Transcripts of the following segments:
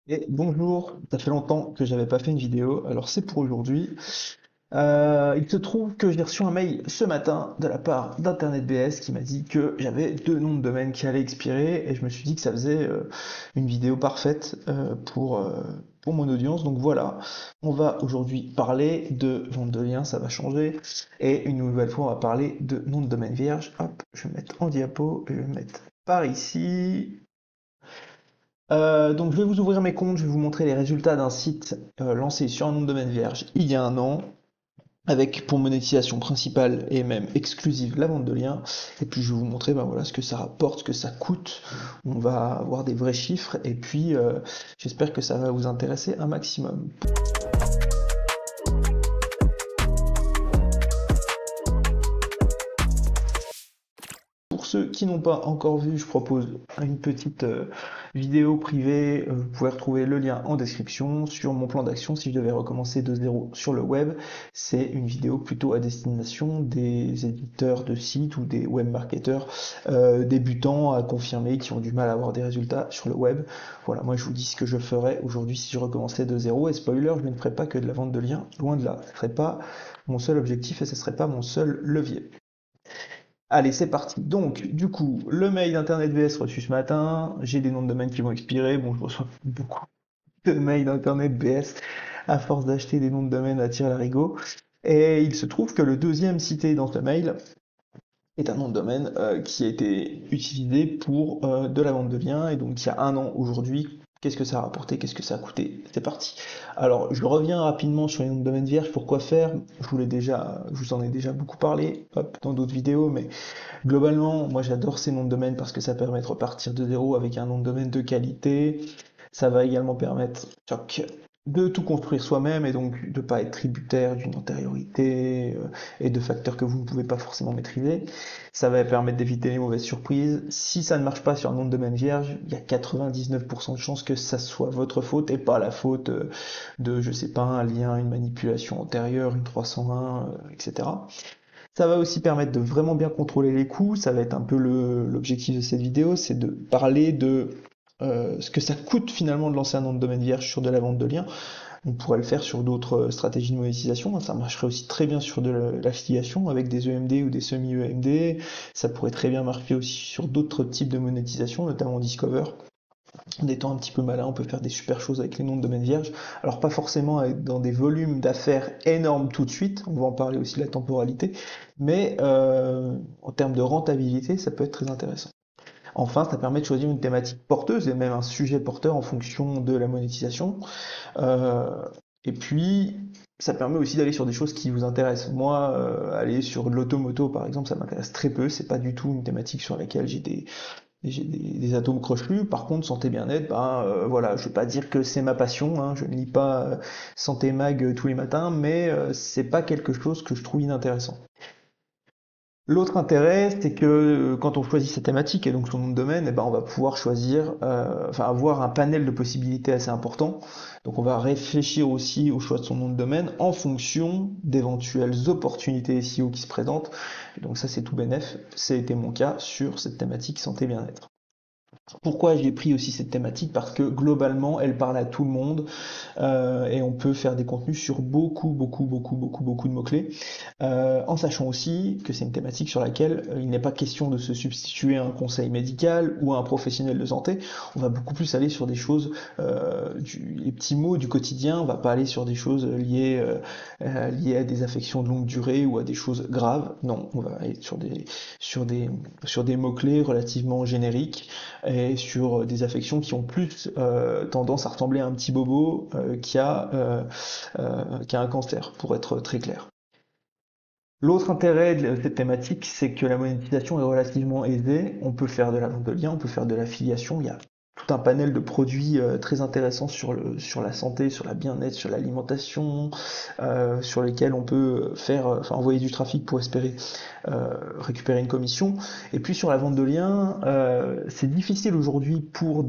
Et bonjour, ça fait longtemps que j'avais pas fait une vidéo, alors c'est pour aujourd'hui. Il se trouve que j'ai reçu un mail ce matin de la part d'Internet BS qui m'a dit que j'avais deux noms de domaine qui allaient expirer et je me suis dit que ça faisait une vidéo parfaite pour mon audience. Donc voilà, on va aujourd'hui parler de vente de liens, ça va changer. Et une nouvelle fois, on va parler de nom de domaine vierge. Hop, je vais me mettre en diapo, je vais me mettre par ici. Donc je vais vous ouvrir mes comptes, je vais vous montrer les résultats d'un site lancé sur un nom de domaine vierge il y a un an, avec pour monétisation principale et même exclusive la vente de liens. Et puis je vais vous montrer ben voilà, ce que ça rapporte, ce que ça coûte. On va avoir des vrais chiffres et puis j'espère que ça va vous intéresser un maximum. Pour ceux qui n'ont pas encore vu, je propose une petite vidéo privée. Vous pouvez retrouver le lien en description sur mon plan d'action si je devais recommencer de zéro sur le web. C'est une vidéo plutôt à destination des éditeurs de sites ou des web marketeurs débutants à confirmer qui ont du mal à avoir des résultats sur le web. Voilà, moi je vous dis ce que je ferais aujourd'hui si je recommençais de zéro. Et spoiler, je ne ferais pas que de la vente de liens, loin de là. Ce ne serait pas mon seul objectif et ce ne serait pas mon seul levier. Allez, c'est parti. Donc, du coup, le mail d'Internet VS reçu ce matin, j'ai des noms de domaine qui vont expirer. Bon, je reçois beaucoup de mails d'Internet VS à force d'acheter des noms de domaine à tir larigot. Et il se trouve que le deuxième cité dans ce mail est un nom de domaine qui a été utilisé pour de la vente de liens. Et donc, il y a un an aujourd'hui, qu'est-ce que ça a rapporté, qu'est-ce que ça a coûté? C'est parti. Alors, je reviens rapidement sur les noms de domaine vierges. Pourquoi faire? Je vous en ai déjà beaucoup parlé, hop, dans d'autres vidéos, mais globalement, moi j'adore ces noms de domaine parce que ça permet de repartir de zéro avec un nom de domaine de qualité. Ça va également permettre de tout construire soi-même et donc de ne pas être tributaire d'une antériorité et de facteurs que vous ne pouvez pas forcément maîtriser. Ça va permettre d'éviter les mauvaises surprises. Si ça ne marche pas sur un nom de domaine vierge, il y a 99% de chances que ça soit votre faute et pas la faute de, je sais pas, un lien, une manipulation antérieure, une 301, etc. Ça va aussi permettre de vraiment bien contrôler les coûts. Ça va être un peu l'objectif de cette vidéo, c'est de parler de ce que ça coûte finalement de lancer un nom de domaine vierge sur de la vente de liens. On pourrait le faire sur d'autres stratégies de monétisation. Ça marcherait aussi très bien sur de l'affiliation avec des EMD ou des semi-EMD. Ça pourrait très bien marcher aussi sur d'autres types de monétisation, notamment Discover. En étant un petit peu malin, on peut faire des super choses avec les noms de domaine vierge. Alors pas forcément dans des volumes d'affaires énormes tout de suite, on va en parler aussi de la temporalité, mais en termes de rentabilité, ça peut être très intéressant. Enfin, ça permet de choisir une thématique porteuse et même un sujet porteur en fonction de la monétisation. Euh, et puis, ça permet aussi d'aller sur des choses qui vous intéressent. Moi, aller sur de l'automoto, par exemple, ça m'intéresse très peu. C'est pas du tout une thématique sur laquelle des atomes crochus. Par contre, santé bien-être, ben voilà, je vais pas dire que c'est ma passion, hein, je ne lis pas Santé Mag tous les matins, mais c'est pas quelque chose que je trouve inintéressant. L'autre intérêt, c'est que quand on choisit sa thématique et donc son nom de domaine, eh ben, on va pouvoir choisir, enfin avoir un panel de possibilités assez important. Donc on va réfléchir aussi au choix de son nom de domaine en fonction d'éventuelles opportunités SEO qui se présentent. Et donc ça c'est tout bénef, c'était mon cas sur cette thématique santé bien-être. Pourquoi j'ai pris aussi cette thématique? Parce que globalement, elle parle à tout le monde et on peut faire des contenus sur beaucoup de mots-clés, en sachant aussi que c'est une thématique sur laquelle il n'est pas question de se substituer à un conseil médical ou à un professionnel de santé. On va beaucoup plus aller sur des choses, les petits mots du quotidien. On va pas aller sur des choses liées à des affections de longue durée ou à des choses graves. Non, on va aller sur des, sur des mots-clés relativement génériques et sur des affections qui ont plus tendance à ressembler à un petit bobo qui a un cancer, pour être très clair. L'autre intérêt de cette thématique, c'est que la monétisation est relativement aisée. On peut faire de la vente de liens, on peut faire de l'affiliation. Il y a tout un panel de produits très intéressants sur la santé, sur la bien-être, sur l'alimentation, sur lesquels on peut enfin, envoyer du trafic pour espérer récupérer une commission. Et puis sur la vente de liens, c'est difficile aujourd'hui pour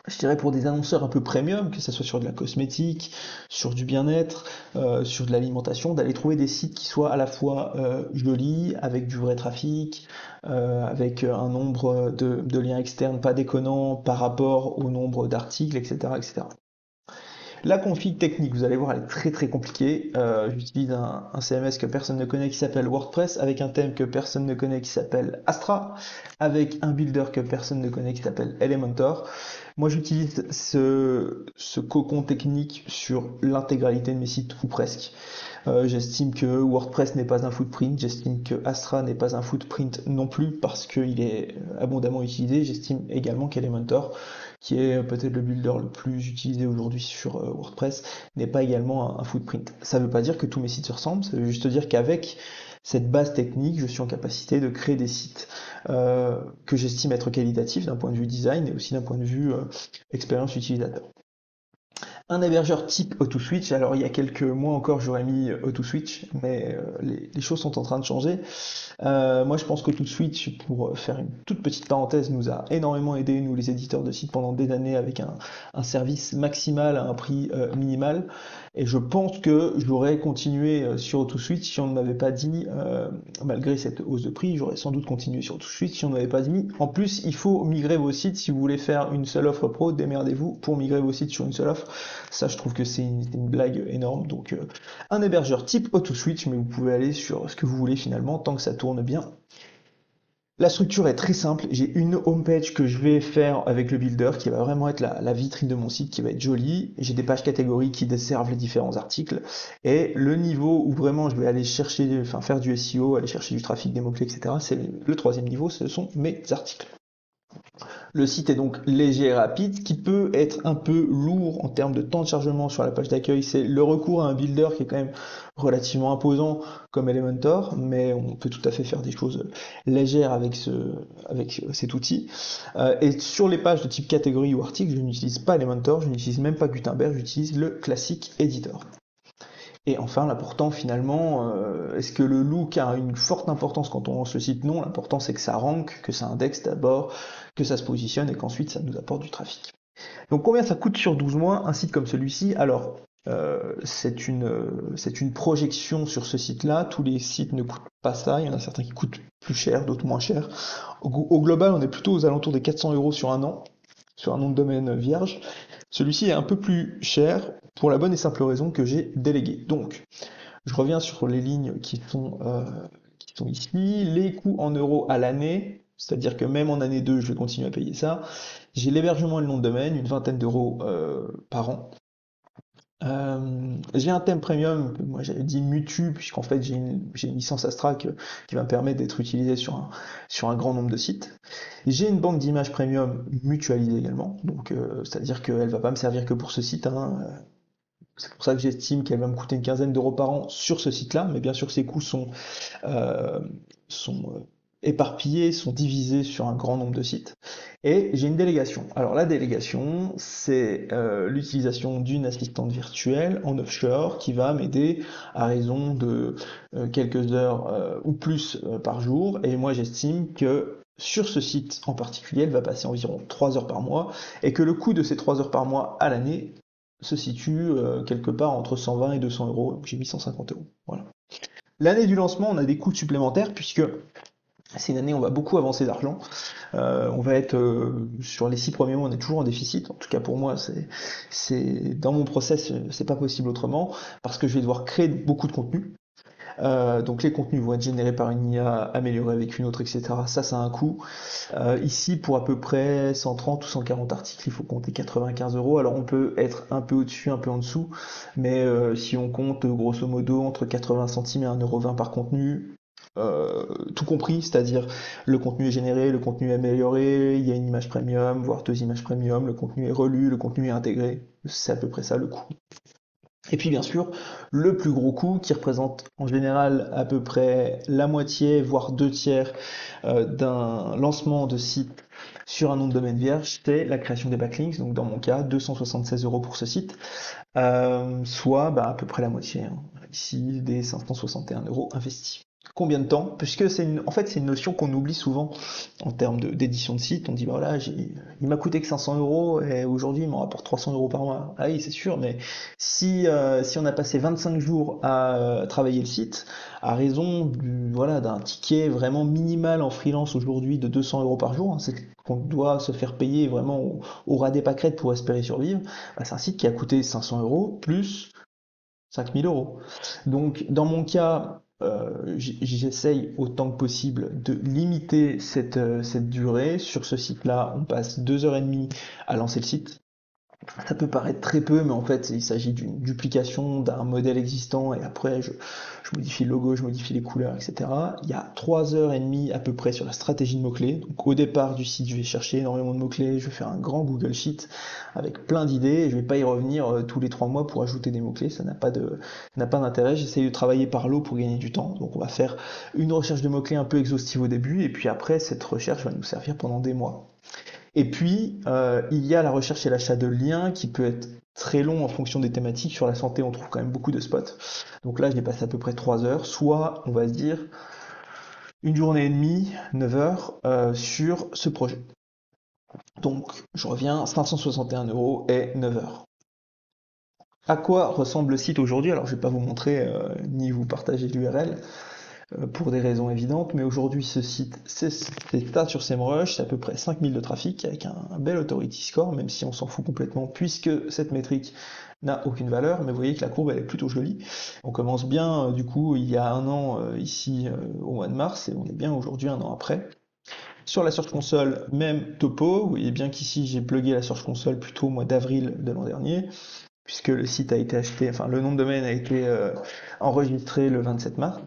je dirais pour des annonceurs un peu premium, que ce soit sur de la cosmétique, sur du bien-être, sur de l'alimentation, d'aller trouver des sites qui soient à la fois jolis, avec du vrai trafic, avec un nombre de liens externes pas déconnant par rapport au nombre d'articles, etc., etc. La config technique, vous allez voir, elle est très très compliquée. J'utilise un CMS que personne ne connaît qui s'appelle WordPress, avec un thème que personne ne connaît qui s'appelle Astra, avec un builder que personne ne connaît qui s'appelle Elementor. Moi, j'utilise ce cocon technique sur l'intégralité de mes sites, ou presque. J'estime que WordPress n'est pas un footprint, j'estime que Astra n'est pas un footprint non plus parce qu'il est abondamment utilisé. J'estime également qu'Elementor, qui est peut-être le builder le plus utilisé aujourd'hui sur WordPress, n'est pas également un footprint. Ça ne veut pas dire que tous mes sites se ressemblent, ça veut juste dire qu'avec cette base technique, je suis en capacité de créer des sites que j'estime être qualitatifs d'un point de vue design et aussi d'un point de vue expérience utilisateur. Un hébergeur type AutoSwitch, alors il y a quelques mois encore j'aurais mis AutoSwitch, mais les choses sont en train de changer. Moi je pense qu'AutoSwitch, pour faire une toute petite parenthèse, nous a énormément aidé, nous les éditeurs de sites, pendant des années avec un service maximal à un prix minimal. Et je pense que j'aurais continué sur AutoSwitch si on ne m'avait pas dit, malgré cette hausse de prix, j'aurais sans doute continué sur AutoSwitch si on ne m'avait pas dit. En plus, il faut migrer vos sites si vous voulez faire une seule offre pro, démerdez-vous pour migrer vos sites sur une seule offre. Ça, je trouve que c'est une blague énorme. Donc, un hébergeur type AutoSwitch, mais vous pouvez aller sur ce que vous voulez finalement, tant que ça tourne bien. La structure est très simple, j'ai une homepage que je vais faire avec le builder qui va vraiment être la vitrine de mon site, qui va être jolie. J'ai des pages catégories qui desservent les différents articles, et le niveau où vraiment je vais aller chercher, enfin faire du SEO, aller chercher du trafic, des mots-clés, etc., c'est le troisième niveau, ce sont mes articles. Le site est donc léger et rapide. Ce qui peut être un peu lourd en termes de temps de chargement sur la page d'accueil, c'est le recours à un builder qui est quand même relativement imposant comme Elementor, mais on peut tout à fait faire des choses légères avec cet outil. Et sur les pages de type catégorie ou article, je n'utilise pas Elementor, je n'utilise même pas Gutenberg, j'utilise le classique Editor. Et enfin, l'important finalement, est-ce que le look a une forte importance quand on lance le site? Non, l'important c'est que ça rank, que ça indexe d'abord, que ça se positionne et qu'ensuite ça nous apporte du trafic. Donc combien ça coûte sur 12 mois un site comme celui-ci? Alors, c'est une projection sur ce site-là, tous les sites ne coûtent pas ça, il y en a certains qui coûtent plus cher, d'autres moins cher. Au global, on est plutôt aux alentours des 400 € sur un an, sur un nom de domaine vierge. Celui-ci est un peu plus cher pour la bonne et simple raison que j'ai délégué. Donc, je reviens sur les lignes qui sont ici. Les coûts en euros à l'année, c'est-à-dire que même en année 2, je vais continuer à payer ça. J'ai l'hébergement et le nom de domaine, une vingtaine d'euros par an. J'ai un thème premium, moi j'avais dit Mutu, puisqu'en fait j'ai une licence Astra qui va me permettre d'être utilisée sur un grand nombre de sites. J'ai une banque d'images premium mutualisée également, donc c'est-à-dire qu'elle va pas me servir que pour ce site, hein. C'est pour ça que j'estime qu'elle va me coûter une quinzaine d'euros par an sur ce site-là, mais bien sûr ces coûts euh, sont éparpillés, sont divisés sur un grand nombre de sites. Et j'ai une délégation. Alors la délégation, c'est l'utilisation d'une assistante virtuelle en offshore qui va m'aider à raison de quelques heures ou plus par jour. Et moi j'estime que sur ce site en particulier, elle va passer environ 3 heures par mois, et que le coût de ces 3 heures par mois à l'année se situe quelque part entre 120 et 200 euros, donc j'ai mis 150 euros. Voilà. L'année du lancement, on a des coûts supplémentaires puisque c'est une année où on va beaucoup avancer d'argent. On va être sur les 6 premiers mois, on est toujours en déficit. En tout cas pour moi, c'est dans mon process, c'est pas possible autrement parce que je vais devoir créer beaucoup de contenu. Donc les contenus vont être générés par une IA, améliorés avec une autre, etc. Ça a un coût. Ici, pour à peu près 130 ou 140 articles, il faut compter 95 euros. Alors on peut être un peu au-dessus, un peu en dessous, mais si on compte grosso modo entre 80 centimes et 1,20 € par contenu, tout compris, c'est-à-dire le contenu est généré, le contenu est amélioré, il y a une image premium, voire 2 images premium, le contenu est relu, le contenu est intégré. C'est à peu près ça le coût. Et puis bien sûr, le plus gros coût qui représente en général à peu près la moitié, voire 2 tiers d'un lancement de site sur un nom de domaine vierge, c'est la création des backlinks. Donc dans mon cas, 276 euros pour ce site, soit à peu près la moitié, hein, ici des 561 € investis. Combien de temps? Puisque en fait, c'est une notion qu'on oublie souvent en termes d'édition de site. On dit, bah voilà, il m'a coûté que 500 euros et aujourd'hui, il m'en rapporte 300 euros par mois. Ah oui, c'est sûr, mais si on a passé 25 jours à travailler le site, à raison voilà, d'un ticket vraiment minimal en freelance aujourd'hui de 200 euros par jour, hein, c'est qu'on doit se faire payer vraiment au ras des pâquerettes pour espérer survivre, bah, c'est un site qui a coûté 500 euros plus 5000 euros. Donc, dans mon cas, j'essaye autant que possible de limiter cette durée. Sur ce site-là, on passe 2h30 à lancer le site. Ça peut paraître très peu, mais en fait, il s'agit d'une duplication d'un modèle existant et après, je modifie le logo, je modifie les couleurs, etc. Il y a 3h30 à peu près sur la stratégie de mots-clés. Donc, au départ du site, je vais chercher énormément de mots-clés, je vais faire un grand Google Sheet avec plein d'idées et je vais pas y revenir tous les 3 mois pour ajouter des mots-clés. Ça n'a pas d'intérêt. J'essaye de travailler par lot pour gagner du temps. Donc, on va faire une recherche de mots-clés un peu exhaustive au début et puis après, cette recherche va nous servir pendant des mois. Et puis, il y a la recherche et l'achat de liens qui peut être très long en fonction des thématiques. Sur la santé, on trouve quand même beaucoup de spots. Donc là, je dépasse à peu près 3 heures, soit, on va se dire, une journée et demie, 9 heures, sur ce projet. Donc, je reviens, 561 euros et 9 heures. À quoi ressemble le site aujourd'hui? Alors, je ne vais pas vous montrer ni vous partager l'URL, pour des raisons évidentes, mais aujourd'hui ce site, c'est ça sur SEMrush, c'est à peu près 5000 de trafic avec un bel authority score, même si on s'en fout complètement puisque cette métrique n'a aucune valeur, mais vous voyez que la courbe elle est plutôt jolie. On commence bien du coup il y a un an ici au mois de mars et on est bien aujourd'hui un an après. Sur la Search Console, même topo, vous voyez bien qu'ici j'ai plugué la Search Console plutôt au mois d'avril de l'an dernier, puisque le site a été acheté, enfin le nom de domaine a été enregistré le 27 mars.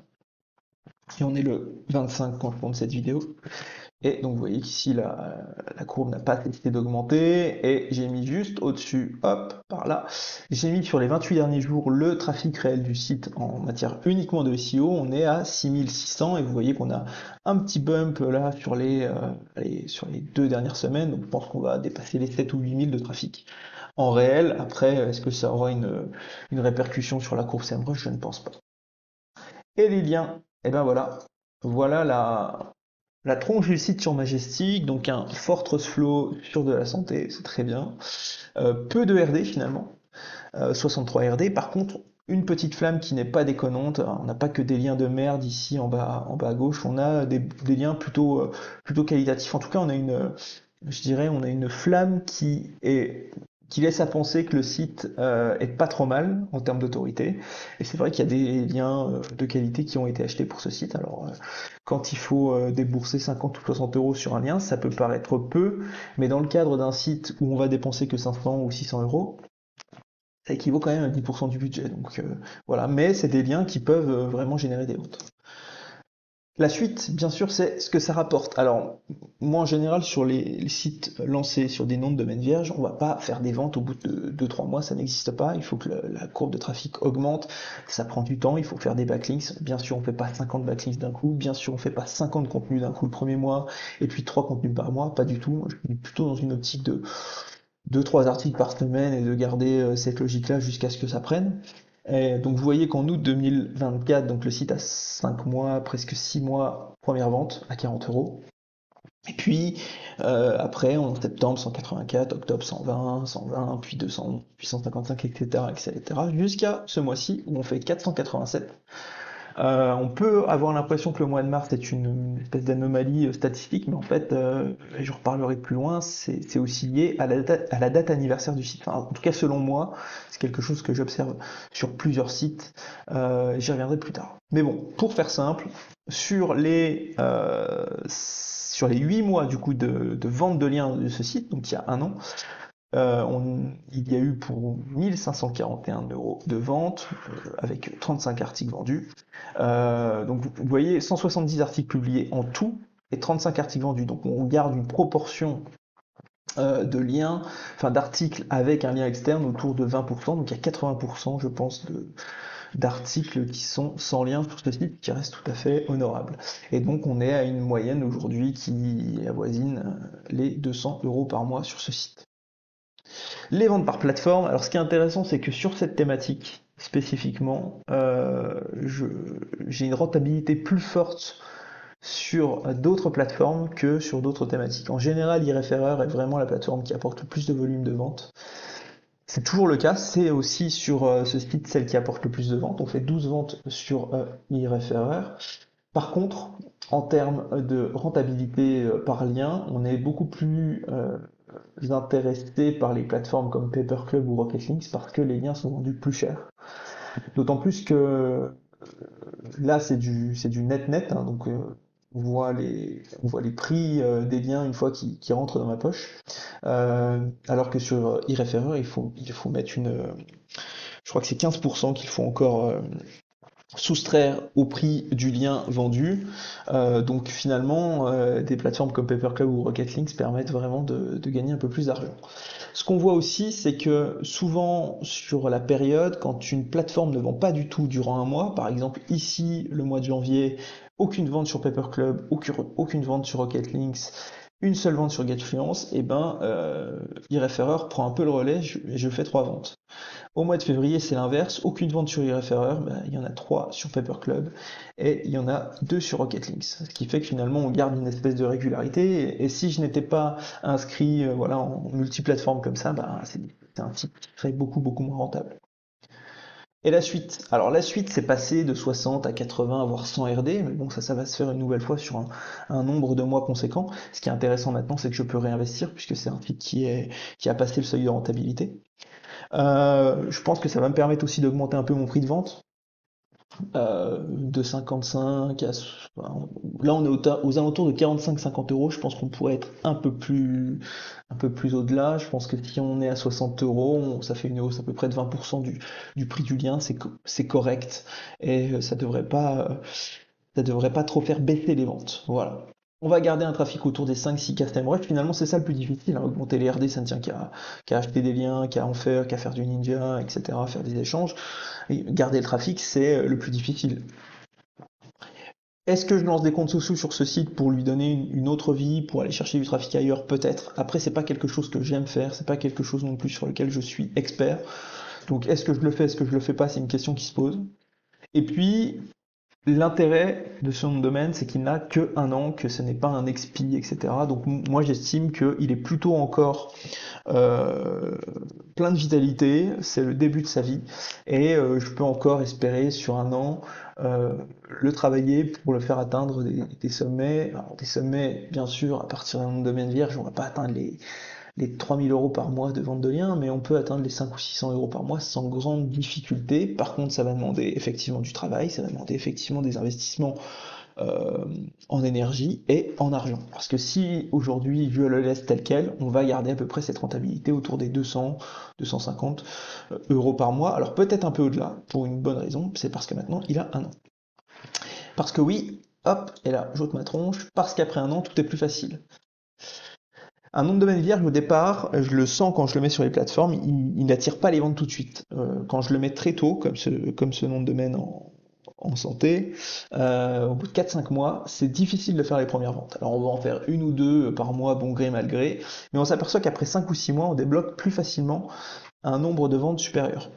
Et on est le 25 quand je tourne cette vidéo. Et donc vous voyez qu'ici la courbe n'a pas cessé d'augmenter. Et j'ai mis juste au-dessus, hop, par là, j'ai mis sur les 28 derniers jours le trafic réel du site en matière uniquement de SEO. On est à 6600 et vous voyez qu'on a un petit bump là sur les 2 dernières semaines. Donc je pense qu'on va dépasser les 7 ou 8000 de trafic. En réel, après, est-ce que ça aura une répercussion sur la courbe SEMrush? Je ne pense pas. Et les liens, et ben voilà. Voilà la tronche du site sur Majestic, donc un fort trust flow sur de la santé, c'est très bien. Peu de RD finalement, 63 RD. Par contre, une petite flamme qui n'est pas déconnante. On n'a pas que des liens de merde ici en bas à gauche, on a des liens plutôt qualitatifs. En tout cas, je dirais, on a une flamme qui laisse à penser que le site est pas trop mal en termes d'autorité. Et c'est vrai qu'il y a des liens de qualité qui ont été achetés pour ce site. Alors, quand il faut débourser 50 ou 60 euros sur un lien, ça peut paraître peu, mais dans le cadre d'un site où on va dépenser que 500 ou 600 euros, ça équivaut quand même à 10% du budget. Donc voilà, mais c'est des liens qui peuvent vraiment générer des ventes. La suite, bien sûr, c'est ce que ça rapporte. Alors, moi, en général, sur les sites lancés sur des noms de domaine vierges, on va pas faire des ventes au bout de 2-3 mois, ça n'existe pas. Il faut que la courbe de trafic augmente, ça prend du temps, il faut faire des backlinks. Bien sûr, on fait pas 50 backlinks d'un coup, bien sûr, on fait pas 50 contenus d'un coup le premier mois, et puis 3 contenus par mois, pas du tout. Je suis plutôt dans une optique de 2-3 articles par semaine et de garder cette logique-là jusqu'à ce que ça prenne. Et donc vous voyez qu'en août 2024, donc le site a 5 mois, presque 6 mois, première vente à 40 euros. Et puis après, en septembre 184, octobre 120, puis 200, puis 155, etc., etc., jusqu'à ce mois-ci où on fait 487. On peut avoir l'impression que le mois de mars est une espèce d'anomalie statistique, mais en fait, je reparlerai plus loin, c'est aussi lié à la date anniversaire du site. Enfin, en tout cas, selon moi, c'est quelque chose que j'observe sur plusieurs sites. J'y reviendrai plus tard. Mais bon, pour faire simple, sur les 8 mois du coup de vente de liens de ce site, donc il y a un an, il y a eu pour 1541 euros de vente avec 35 articles vendus. Donc vous voyez 170 articles publiés en tout et 35 articles vendus. Donc on garde une proportion de liens, enfin d'articles avec un lien externe autour de 20%. Donc il y a 80% je pense d'articles qui sont sans lien sur ce site qui reste tout à fait honorable. Et donc on est à une moyenne aujourd'hui qui avoisine les 200 euros par mois sur ce site. Les ventes par plateforme. Alors, ce qui est intéressant, c'est que sur cette thématique spécifiquement, j'ai une rentabilité plus forte sur d'autres plateformes que sur d'autres thématiques. En général, iReferrer est vraiment la plateforme qui apporte le plus de volume de vente. C'est toujours le cas, c'est aussi sur ce site celle qui apporte le plus de ventes. On fait 12 ventes sur iReferrer. Par contre, en termes de rentabilité par lien, on est beaucoup plus intéressé par les plateformes comme Paperclub ou Rocketlinks parce que les liens sont vendus plus cher. D'autant plus que là, c'est du net-net, hein, donc on voit les prix des liens une fois qu'ils rentrent dans ma poche. Alors que sur iReferrer, il faut mettre je crois que c'est 15% qu'il faut encore soustraire au prix du lien vendu. Donc finalement, des plateformes comme Paperclub ou Rocketlinks permettent vraiment de gagner un peu plus d'argent. Ce qu'on voit aussi, c'est que souvent sur la période, quand une plateforme ne vend pas du tout durant un mois, par exemple ici, le mois de janvier, aucune vente sur Paperclub, aucune vente sur Rocketlinks, une seule vente sur GetFluence, et ben iReferrer prend un peu le relais et je fais 3 ventes. Au mois de février, c'est l'inverse, aucune vente sur iReferrer, il y en a 3 sur Paperclub et il y en a 2 sur Rocketlinks. Ce qui fait que finalement on garde une espèce de régularité et si je n'étais pas inscrit voilà, en multiplateforme comme ça, c'est un site qui serait beaucoup beaucoup moins rentable. Et la suite. Alors la suite, c'est passé de 60 à 80, voire 100 RD, mais bon, ça va se faire une nouvelle fois sur un nombre de mois conséquent. Ce qui est intéressant maintenant, c'est que je peux réinvestir, puisque c'est un site qui a passé le seuil de rentabilité. Je pense que ça va me permettre aussi d'augmenter un peu mon prix de vente. De 55 à... Là, on est aux alentours de 45-50 euros. Je pense qu'on pourrait être un peu plus au-delà. Je pense que si on est à 60 euros, ça fait une hausse à peu près de 20% du prix du lien. C'est correct. Et ça devrait pas trop faire baisser les ventes. Voilà. On va garder un trafic autour des 5-6 k SEMrush. Finalement, c'est ça le plus difficile, hein. Augmenter les RD, ça ne tient qu'à acheter des liens, qu'à en faire, qu'à faire du ninja, etc., faire des échanges. Et garder le trafic, c'est le plus difficile. Est-ce que je lance des comptes sous sur ce site pour lui donner une autre vie, pour aller chercher du trafic ailleurs? Peut-être. Après, c'est pas quelque chose que j'aime faire, c'est pas quelque chose non plus sur lequel je suis expert. Donc, est-ce que je le fais, est-ce que je le fais pas? C'est une question qui se pose. Et puis, l'intérêt de ce nom de domaine, c'est qu'il n'a que un an, que ce n'est pas un expi, etc. Donc moi j'estime qu'il est plutôt encore euh, plein de vitalité, c'est le début de sa vie, et je peux encore espérer sur un an le travailler pour le faire atteindre des sommets. Alors, des sommets, bien sûr, à partir d'un nom de domaine vierge, on ne va pas atteindre les 3000 euros par mois de vente de liens, mais on peut atteindre les 5 ou 600 euros par mois sans grande difficulté. Par contre, ça va demander effectivement du travail, ça va demander effectivement des investissements en énergie et en argent. Parce que si aujourd'hui je le laisse tel quel, on va garder à peu près cette rentabilité autour des 200, 250 euros par mois. Alors peut-être un peu au-delà, pour une bonne raison, c'est parce que maintenant il a un an. Parce que oui, hop, et là, j'ôte ma tronche, parce qu'après un an, tout est plus facile. Un nom de domaine vierge, au départ, je le sens quand je le mets sur les plateformes, il n'attire pas les ventes tout de suite. Quand je le mets très tôt, comme ce nom de domaine en santé, au bout de 4-5 mois, c'est difficile de faire les premières ventes. Alors on va en faire une ou deux par mois, bon gré mal gré, mais on s'aperçoit qu'après 5 ou 6 mois, on débloque plus facilement un nombre de ventes supérieur.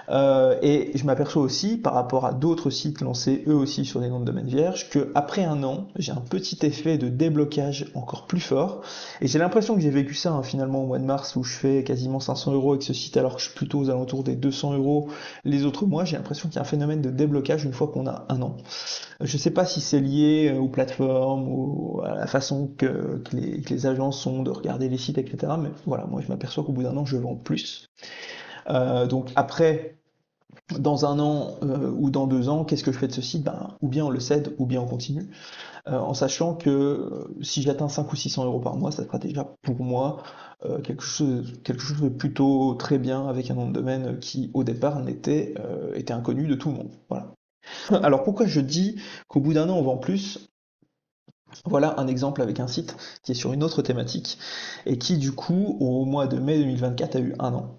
Et je m'aperçois aussi, par rapport à d'autres sites lancés eux aussi sur des noms de domaine vierges, qu'après un an, j'ai un petit effet de déblocage encore plus fort. Et j'ai l'impression que j'ai vécu ça finalement au mois de mars où je fais quasiment 500 euros avec ce site alors que je suis plutôt aux alentours des 200 euros les autres mois. J'ai l'impression qu'il y a un phénomène de déblocage une fois qu'on a un an. Je sais pas si c'est lié aux plateformes ou à la façon que les agences sont de regarder les sites, etc. Mais voilà, moi je m'aperçois qu'au bout d'un an, je vends plus. Donc après, dans un an ou dans 2 ans, qu'est-ce que je fais de ce site? Ou bien on le cède, ou bien on continue, en sachant que si j'atteins 5 ou 600 euros par mois, ça sera déjà pour moi quelque chose de plutôt très bien avec un nom de domaine qui au départ était inconnu de tout le monde. Voilà. Alors pourquoi je dis qu'au bout d'un an on vend plus? Voilà un exemple avec un site qui est sur une autre thématique et qui du coup au mois de mai 2024 a eu un an.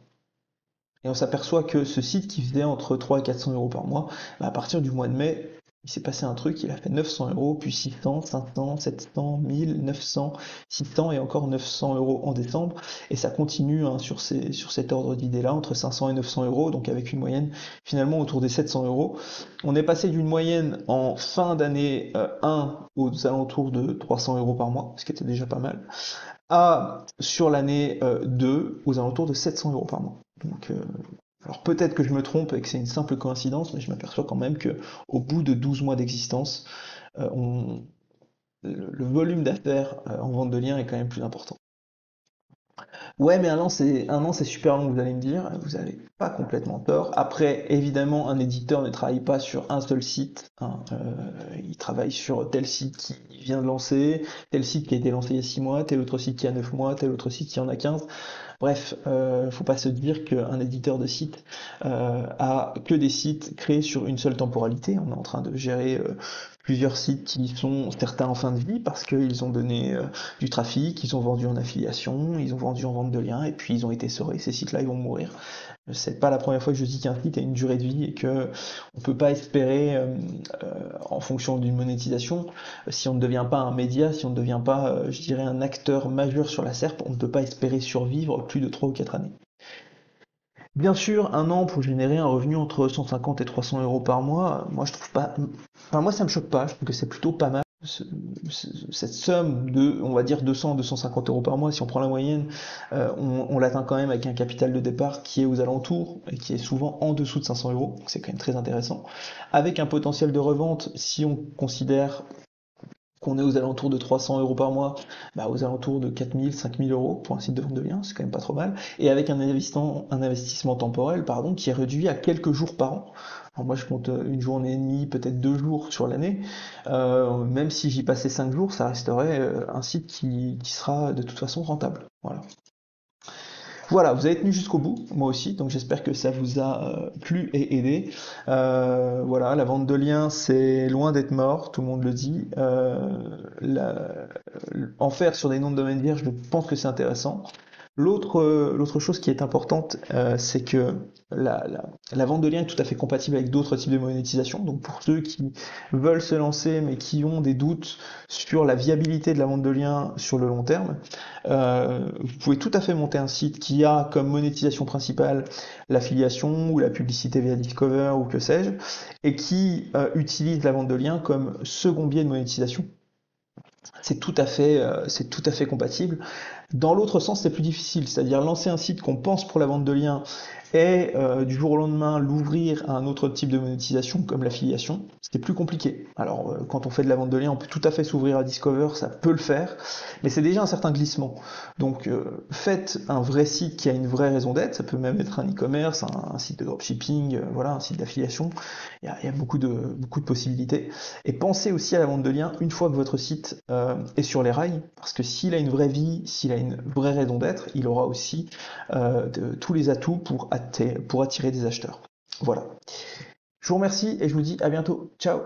Et on s'aperçoit que ce site qui faisait entre 300 et 400 euros par mois, à partir du mois de mai, il s'est passé un truc, il a fait 900 euros, puis 600, 500, 700, 1000, 900, 600 et encore 900 euros en décembre. Et ça continue hein, sur cet ordre d'idée-là, entre 500 et 900 euros, donc avec une moyenne finalement autour des 700 euros. On est passé d'une moyenne en fin d'année 1 aux alentours de 300 euros par mois, ce qui était déjà pas mal, à sur l'année 2 aux alentours de 700 euros par mois. Donc, alors peut-être que je me trompe et que c'est une simple coïncidence, mais je m'aperçois quand même que au bout de 12 mois d'existence, le volume d'affaires en vente de liens est quand même plus important. Ouais, mais un an, c'est super long, vous allez me dire. Vous n'avez pas complètement tort. Après, évidemment, un éditeur ne travaille pas sur un seul site, hein. Il travaille sur tel site qui vient de lancer, tel site qui a été lancé il y a 6 mois, tel autre site qui a 9 mois, tel autre site qui en a 15. Bref, faut pas se dire qu'un éditeur de site a que des sites créés sur une seule temporalité. On est en train de gérer plusieurs sites qui sont certains en fin de vie parce qu'ils ont donné du trafic, ils ont vendu en affiliation, ils ont vendu en vente de liens et puis ils ont été essorés. Ces sites-là, ils vont mourir. C'est pas la première fois que je dis qu'un site a une durée de vie et que on peut pas espérer, en fonction d'une monétisation, si on ne devient pas un média, si on ne devient pas, je dirais, un acteur majeur sur la SERP, on ne peut pas espérer survivre plus de 3 ou 4 années. Bien sûr, un an pour générer un revenu entre 150 et 300 euros par mois, moi je trouve pas, enfin moi ça me choque pas, je trouve que c'est plutôt pas mal. Cette somme de, on va dire 200, 250 euros par mois, si on prend la moyenne, on l'atteint quand même avec un capital de départ qui est aux alentours et qui est souvent en dessous de 500 euros, donc c'est quand même très intéressant. Avec un potentiel de revente, si on considère qu'on est aux alentours de 300 euros par mois, bah aux alentours de 4000, 5000 euros pour un site de vente de liens, c'est quand même pas trop mal. Et avec un investissement temporel, pardon, qui est réduit à quelques jours par an. Alors moi, je compte une journée et demie, peut-être 2 jours sur l'année. Même si j'y passais 5 jours, ça resterait un site qui sera de toute façon rentable. Voilà. Voilà, vous avez tenu jusqu'au bout, moi aussi, donc j'espère que ça vous a plu et aidé. Voilà, la vente de liens, c'est loin d'être mort, tout le monde le dit. En faire sur des noms de domaine vierges, je pense que c'est intéressant. L'autre chose qui est importante, c'est que la vente de liens est tout à fait compatible avec d'autres types de monétisation. Donc pour ceux qui veulent se lancer mais qui ont des doutes sur la viabilité de la vente de liens sur le long terme, vous pouvez tout à fait monter un site qui a comme monétisation principale l'affiliation ou la publicité via Discover ou que sais-je, et qui utilise la vente de liens comme second biais de monétisation. C'est tout à fait compatible. Dans l'autre sens, c'est plus difficile, c'est-à-dire lancer un site qu'on pense pour la vente de liens et du jour au lendemain l'ouvrir à un autre type de monétisation comme l'affiliation, c'est plus compliqué. Alors quand on fait de la vente de liens, on peut tout à fait s'ouvrir à Discover, ça peut le faire, mais c'est déjà un certain glissement. Donc faites un vrai site qui a une vraie raison d'être, ça peut même être un e-commerce, un site de dropshipping, voilà, un site d'affiliation, il y a beaucoup de possibilités. Et pensez aussi à la vente de liens une fois que votre site est sur les rails, parce que s'il a une vraie vie, s'il a une vraie raison d'être, il aura aussi tous les atouts pour attirer des acheteurs. Voilà. Je vous remercie et je vous dis à bientôt. Ciao!